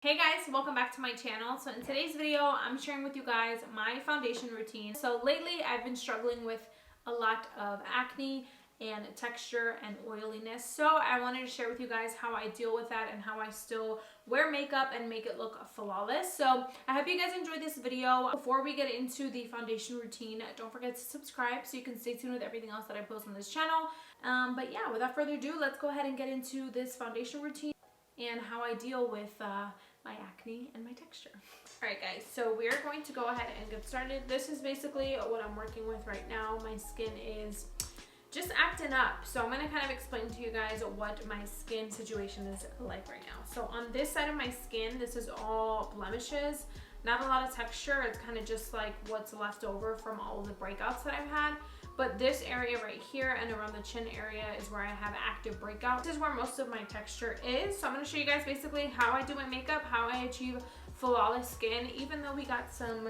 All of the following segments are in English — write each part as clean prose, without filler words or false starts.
Hey guys, welcome back to my channel. So in today's video, I'm sharing with you guys my foundation routine. So lately I've been struggling with a lot of acne and texture and oiliness. So I wanted to share with you guys how I deal with that and how I still wear makeup and make it look flawless. So I hope you guys enjoyed this video. Before we get into the foundation routine, don't forget to subscribe so you can stay tuned with everything else that I post on this channel. But yeah, without further ado, let's go ahead and get into this foundation routine and how I deal with my acne and my texture. Alright guys, so we're going to go ahead and get started. This is basically what I'm working with right now. My skin is just acting up. So I'm going to kind of explain to you guys what my skin situation is like right now. So on this side of my skin, this is all blemishes. Not a lot of texture. It's kind of just like what's left over from all of the breakouts that I've had. But this area right here and around the chin area is where I have active breakouts. This is where most of my texture is. So I'm going to show you guys basically how I do my makeup, how I achieve flawless skin, even though we got some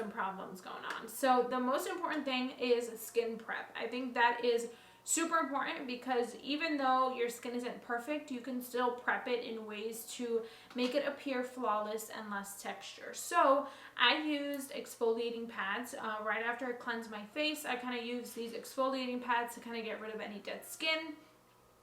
problems going on. So the most important thing is skin prep. I think that is super important because even though your skin isn't perfect, you can still prep it in ways to make it appear flawless and less texture. So I used exfoliating pads right after I cleanse my face. I kind of use these exfoliating pads to kind of get rid of any dead skin.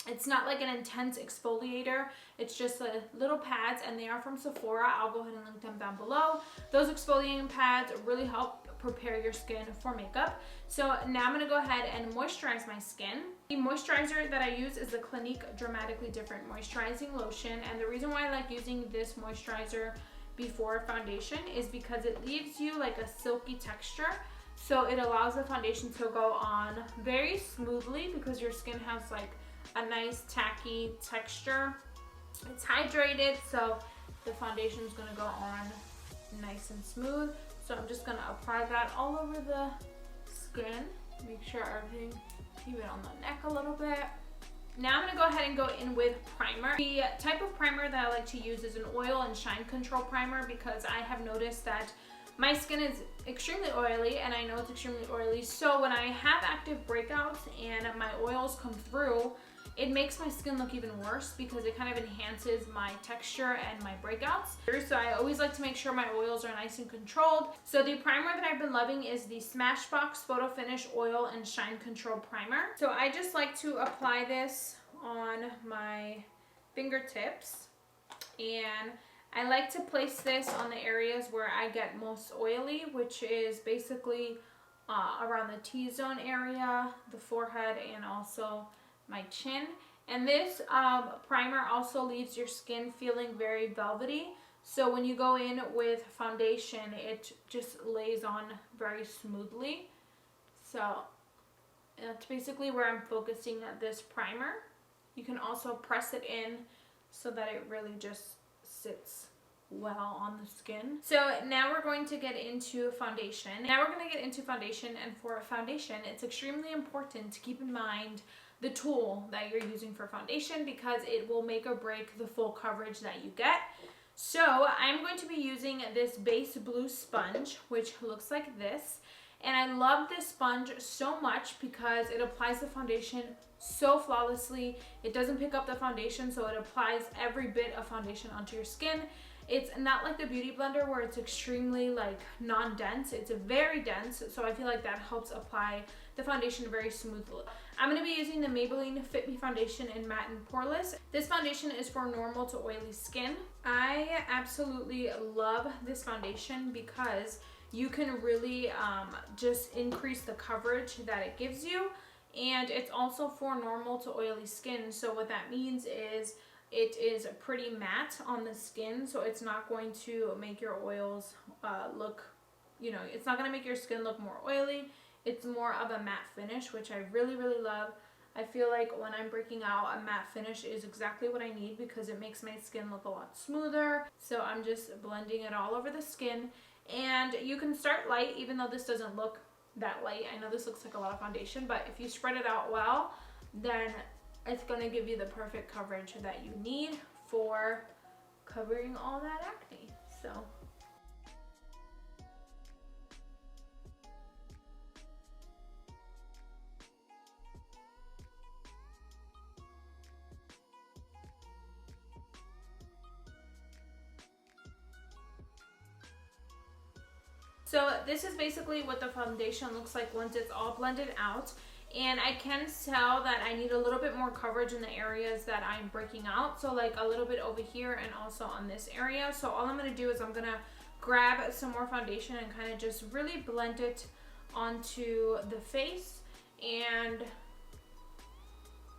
It's not like an intense exfoliator. It's just little pads, and they are from Sephora. I'll go ahead and link them down below. Those exfoliating pads really help prepare your skin for makeup. So now I'm going to go ahead and moisturize my skin. The moisturizer that I use is the Clinique Dramatically Different Moisturizing Lotion, and the reason why I like using this moisturizer before foundation is because it leaves you like a silky texture. So it allows the foundation to go on very smoothly because your skin has like a nice tacky texture. It's hydrated, so the foundation is going to go on nice and smooth. So I'm just going to apply that all over the skin. Make sure everything, even on the neck a little bit. Now I'm going to go ahead and go in with primer. The type of primer that I like to use is an oil and shine control primer because I have noticed that my skin is extremely oily, and I know it's extremely oily. So when I have active breakouts and my oils come through, it makes my skin look even worse because it kind of enhances my texture and my breakouts. So I always like to make sure my oils are nice and controlled. So the primer that I've been loving is the Smashbox Photo Finish Oil and Shine Control Primer. So I just like to apply this on my fingertips, and I like to place this on the areas where I get most oily, which is basically around the T-zone area, the forehead, and also my chin. And this primer also leaves your skin feeling very velvety. So when you go in with foundation, it just lays on very smoothly. So that's basically where I'm focusing this primer. You can also press it in so that it really just sits well on the skin. So now we're going to get into foundation. And for foundation, it's extremely important to keep in mind the tool that you're using for foundation because it will make or break the full coverage that you get. So I'm going to be using this base blue sponge, which looks like this. And I love this sponge so much because it applies the foundation so flawlessly. It doesn't pick up the foundation, so it applies every bit of foundation onto your skin. It's not like the Beauty Blender where it's extremely like non-dense. It's very dense, so I feel like that helps apply the foundation very smoothly. I'm going to be using the Maybelline Fit Me Foundation in Matte and Poreless. This foundation is for normal to oily skin. I absolutely love this foundation because you can really just increase the coverage that it gives you, and it's also for normal to oily skin. So what that means is it is pretty matte on the skin, so it's not going to make your oils look, it's not going to make your skin look more oily. It's more of a matte finish, which I really, really love. I feel like when I'm breaking out, a matte finish is exactly what I need because it makes my skin look a lot smoother. So I'm just blending it all over the skin. And you can start light, even though this doesn't look that light. I know this looks like a lot of foundation, but if you spread it out well, then it's going to give you the perfect coverage that you need for covering all that acne. So So this is basically what the foundation looks like once it's all blended out. And I can tell that I need a little bit more coverage in the areas that I'm breaking out. So like a little bit over here and also on this area. So all I'm going to do is I'm going to grab some more foundation and kind of just really blend it onto the face. And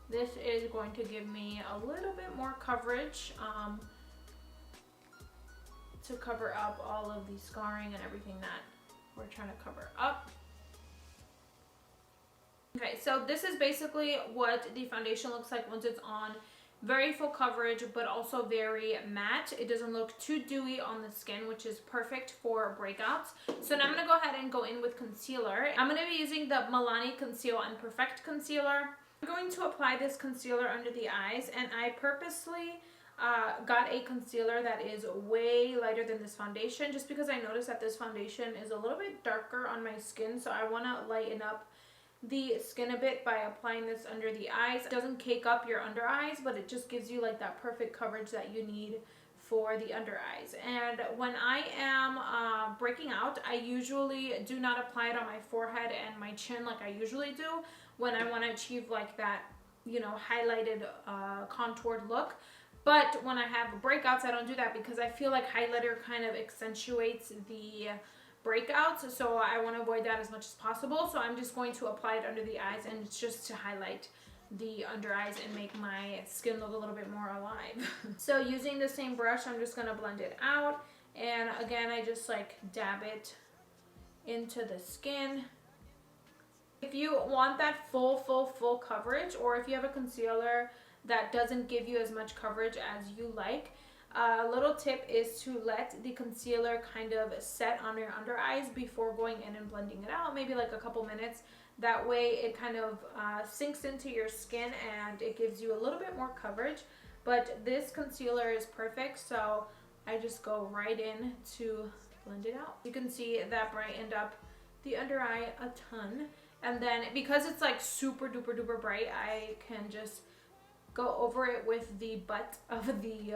this is going to give me a little bit more coverage to cover up all of the scarring and everything that we're trying to cover up. Okay, so this is basically what the foundation looks like once it's on. Very full coverage, but also very matte. It doesn't look too dewy on the skin, which is perfect for breakouts. So now I'm going to go ahead and go in with concealer. I'm going to be using the Milani Conceal and Perfect Concealer. I'm going to apply this concealer under the eyes, and I purposely got a concealer that is way lighter than this foundation, just because I noticed that this foundation is a little bit darker on my skin, so I want to lighten up the skin a bit by applying this under the eyes. It doesn't cake up your under eyes, but it just gives you like that perfect coverage that you need for the under eyes. And when I am breaking out, I usually do not apply it on my forehead and my chin like I usually do when I want to achieve like that, you know, highlighted contoured look. But when I have breakouts, I don't do that because I feel like highlighter kind of accentuates the breakouts, so I want to avoid that as much as possible. So I'm just going to apply it under the eyes, and it's just to highlight the under eyes and make my skin look a little bit more alive. So using the same brush, I'm just going to blend it out, and again I just like dab it into the skin. If you want that full coverage, or if you have a concealer that doesn't give you as much coverage as you like, a little tip is to let the concealer kind of set on your under eyes before going in and blending it out, maybe like a couple minutes. That way it kind of sinks into your skin and it gives you a little bit more coverage. But this concealer is perfect, so I just go right in to blend it out. You can see that brightened up the under eye a ton. And then because it's like super duper bright, I can just go over it with the butt of the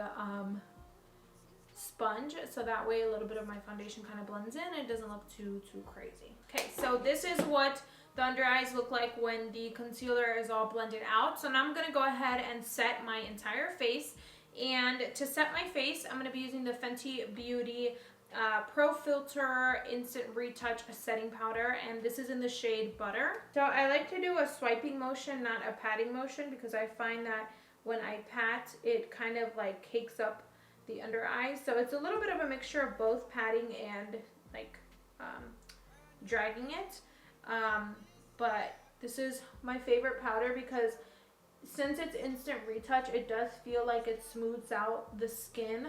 sponge, so that way a little bit of my foundation kind of blends in and it doesn't look too crazy. Okay, so this is what the under eyes look like when the concealer is all blended out. So now I'm going to go ahead and set my entire face. And to set my face, I'm going to be using the Fenty Beauty Pro Filter Instant Retouch Setting Powder, and this is in the shade Butter. So I like to do a swiping motion, not a patting motion, because I find that when I pat, it kind of like cakes up the under eyes. So it's a little bit of a mixture of both patting and like dragging it. But this is my favorite powder because since it's instant retouch, it does feel like it smooths out the skin.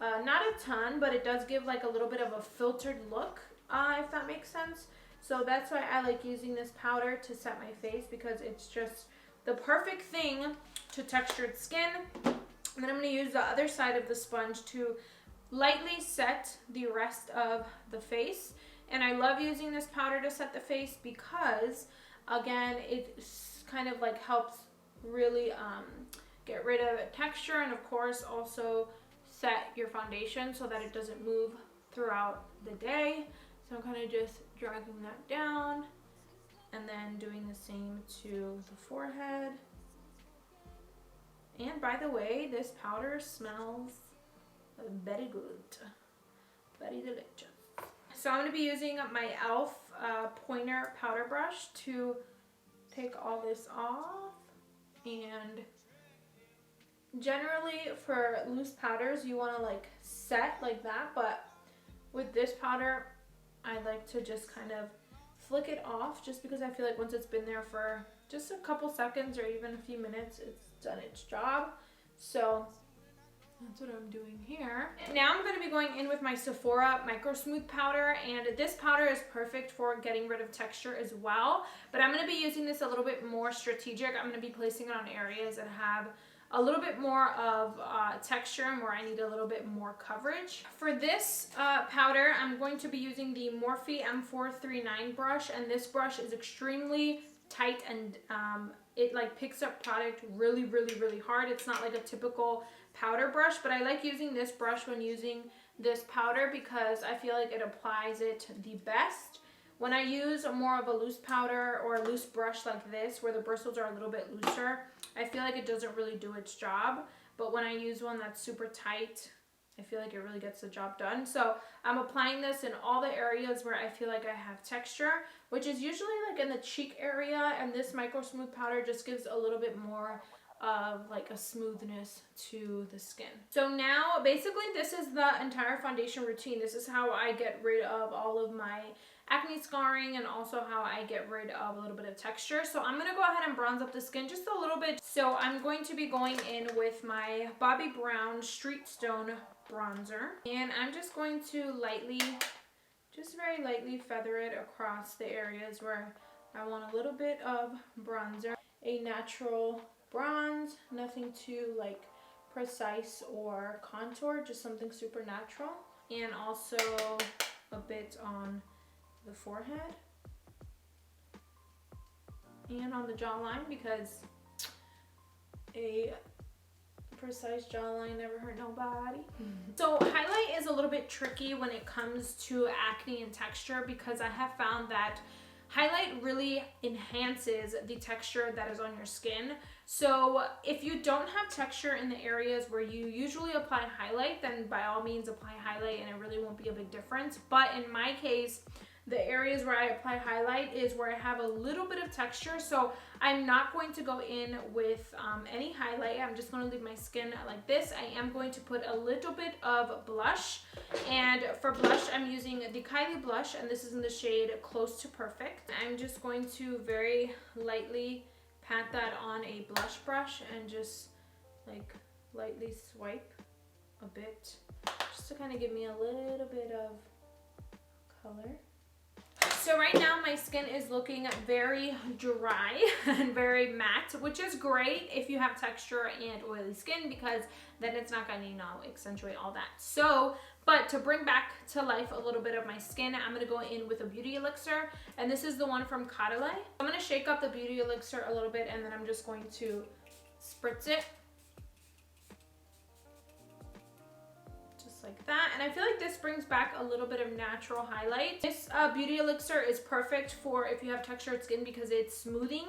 Not a ton, but it does give like a little bit of a filtered look, if that makes sense. So that's why I like using this powder to set my face, because it's just the perfect thing to textured skin. And then I'm going to use the other side of the sponge to lightly set the rest of the face. And I love using this powder to set the face because, again, it kind of like helps really get rid of texture, and of course also set your foundation so that it doesn't move throughout the day. So I'm kind of just dragging that down and then doing the same to the forehead. And by the way, this powder smells very good, very delicious. So I'm going to be using my e.l.f. Pointer powder brush to take all this off. And generally for loose powders, you want to like set like that, but with this powder, I like to just kind of flick it off, just because I feel like once it's been there for just a couple seconds or even a few minutes, it's done its job. So that's what I'm doing here. Now I'm going to be going in with my Sephora MicroSmooth Powder, and this powder is perfect for getting rid of texture as well. But I'm going to be using this a little bit more strategic. I'm going to be placing it on areas that have a little bit more of texture and where I need a little bit more coverage. For this powder, I'm going to be using the Morphe M439 brush, and this brush is extremely tight and it like picks up product really hard. It's not like a typical powder brush, but I like using this brush when using this powder because I feel like it applies it the best. When I use more of a loose powder or a loose brush like this, where the bristles are a little bit looser, I feel like it doesn't really do its job. But when I use one that's super tight, I feel like it really gets the job done. So I'm applying this in all the areas where I feel like I have texture, which is usually like in the cheek area, and this MicroSmooth powder just gives a little bit more of like a smoothness to the skin. So now basically this is the entire foundation routine. This is how I get rid of all of my acne scarring and also how I get rid of a little bit of texture. So I'm going to go ahead and bronze up the skin just a little bit. So I'm going to be going in with my Bobbi Brown Street Stone bronzer, and I'm just going to lightly, just very lightly feather it across the areas where I want a little bit of bronzer. A natural bronze, nothing too like precise or contour, just something super natural. And also a bit on the forehead and on the jawline, because a precise jawline never hurt nobody. So highlight is a little bit tricky when it comes to acne and texture, because I have found that highlight really enhances the texture that is on your skin. So if you don't have texture in the areas where you usually apply highlight, then by all means apply highlight and it really won't be a big difference. But in my case, the areas where I apply highlight is where I have a little bit of texture. So I'm not going to go in with any highlight. I'm just going to leave my skin like this. I am going to put a little bit of blush. And for blush, I'm using the Kylie blush, and this is in the shade Close to Perfect. I'm just going to very lightly pat that on a blush brush and just like lightly swipe a bit, just to kind of give me a little bit of color. So right now my skin is looking very dry and very matte, which is great if you have texture and oily skin, because then it's not going to, you know, accentuate all that. So, but to bring back to life a little bit of my skin, I'm going to go in with a beauty elixir, and this is the one from Caudalie. I'm going to shake up the beauty elixir a little bit, and then I'm just going to spritz it. Like that, and I feel like this brings back a little bit of natural highlight. This beauty elixir is perfect for if you have textured skin, because it's smoothing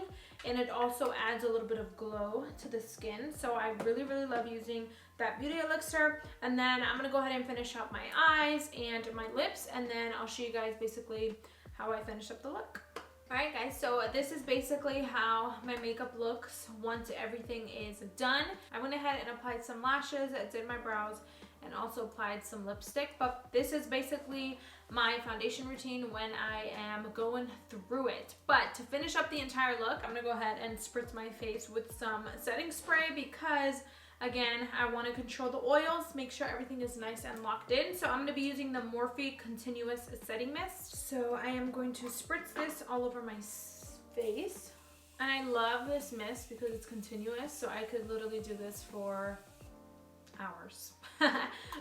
and it also adds a little bit of glow to the skin. So I really love using that beauty elixir. And then I'm gonna go ahead and finish up my eyes and my lips, and then I'll show you guys basically how I finish up the look. Alright guys, so this is basically how my makeup looks once everything is done. I went ahead and applied some lashes, did my brows, and also applied some lipstick. But this is basically my foundation routine when I am going through it. But to finish up the entire look, I'm gonna go ahead and spritz my face with some setting spray, because again, I want to control the oils, make sure everything is nice and locked in. So I'm going to be using the Morphe Continuous Setting Mist. So I am going to spritz this all over my face. And I love this mist because it's continuous, so I could literally do this for hours.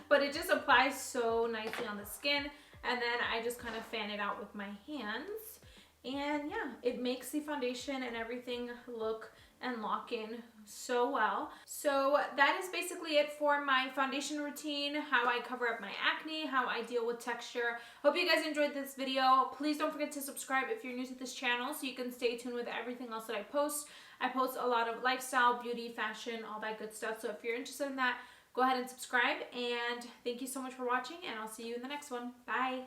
But it just applies so nicely on the skin, and then I just kind of fan it out with my hands. And yeah, it makes the foundation and everything look and lock in so well. So that is basically it for my foundation routine, how I cover up my acne, how I deal with texture. Hope you guys enjoyed this video. Please don't forget to subscribe if you're new to this channel so you can stay tuned with everything else that I post. I post a lot of lifestyle, beauty, fashion, all that good stuff. So if you're interested in that, go ahead and subscribe. And thank you so much for watching, and I'll see you in the next one. Bye.